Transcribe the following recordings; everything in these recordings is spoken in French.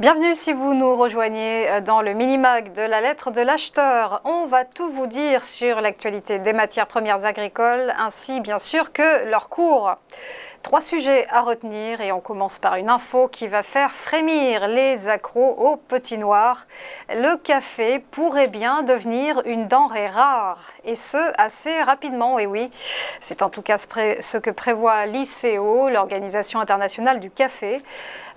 Bienvenue si vous nous rejoignez dans le mini-mag de la lettre de l'acheteur. On va tout vous dire sur l'actualité des matières premières agricoles ainsi bien sûr que leur cours. 3 sujets à retenir et on commence par une info qui va faire frémir les accros au petit noir. Le café pourrait bien devenir une denrée rare et ce assez rapidement, et oui. C'est en tout cas ce que prévoit l'ICO, l'Organisation internationale du café.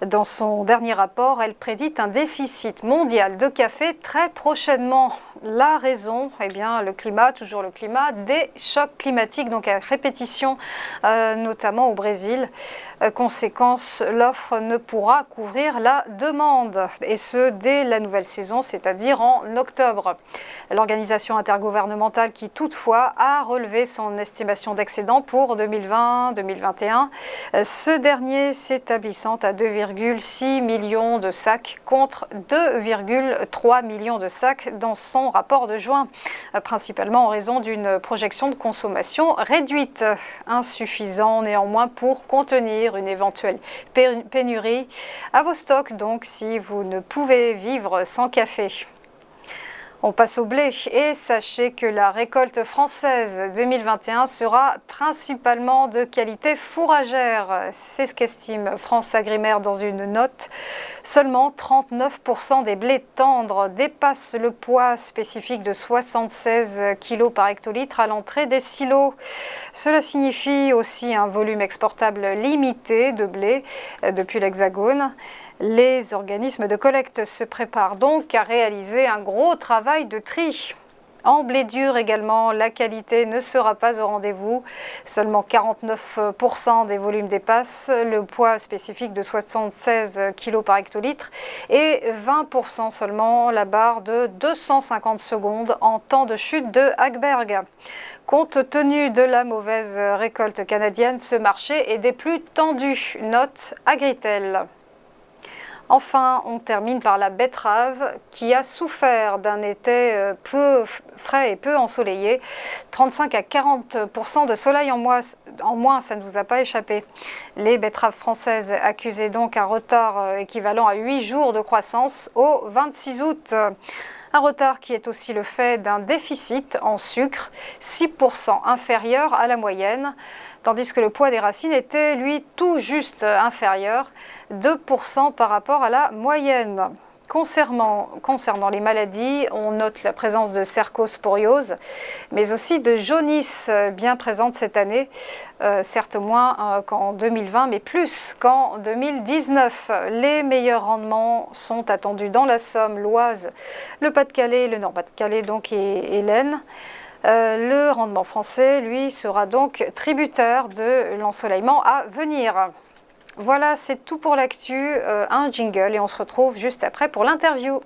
Dans son dernier rapport, elle prédit un déficit mondial de café très prochainement. La raison, eh bien le climat, toujours le climat, des chocs climatiques, donc à répétition, notamment au Brésil. Conséquence, l'offre ne pourra couvrir la demande, et ce dès la nouvelle saison, c'est-à-dire en octobre. L'organisation intergouvernementale qui toutefois a relevé son estimation d'excédent pour 2020-2021, ce dernier s'établissant à 2,6 millions de sacs contre 2,3 millions de sacs dans son rapport de juin, principalement en raison d'une projection de consommation réduite, insuffisant néanmoins pour contenir une éventuelle pénurie. À vos stocks donc si vous ne pouvez vivre sans café. On passe au blé et sachez que la récolte française 2021 sera principalement de qualité fourragère. C'est ce qu'estime France Agrimaire dans une note. Seulement 39% des blés tendres dépassent le poids spécifique de 76 kg par hectolitre à l'entrée des silos. Cela signifie aussi un volume exportable limité de blé depuis l'Hexagone. Les organismes de collecte se préparent donc à réaliser un gros travail de tri. En blé dur également, la qualité ne sera pas au rendez-vous. Seulement 49% des volumes dépassent le poids spécifique de 76 kg par hectolitre et 20% seulement la barre de 250 secondes en temps de chute de Hagberg. Compte tenu de la mauvaise récolte canadienne, ce marché est des plus tendus, note Agritel. Enfin, on termine par la betterave qui a souffert d'un été peu frais et peu ensoleillé. 35 à 40% de soleil en moins, ça ne vous a pas échappé. Les betteraves françaises accusaient donc un retard équivalent à 8 jours de croissance au 26 août. Un retard qui est aussi le fait d'un déficit en sucre, 6% inférieur à la moyenne, tandis que le poids des racines était, lui, tout juste inférieur, 2% par rapport à la moyenne. Concernant les maladies, on note la présence de cercosporiose, mais aussi de jaunisse bien présente cette année, certes moins qu'en 2020, mais plus qu'en 2019. Les meilleurs rendements sont attendus dans la Somme, l'Oise, le Pas-de-Calais, le Nord-Pas-de-Calais donc et l'Aisne. Le rendement français, lui, sera donc tributaire de l'ensoleillement à venir. Voilà, c'est tout pour l'actu, un jingle et on se retrouve juste après pour l'interview.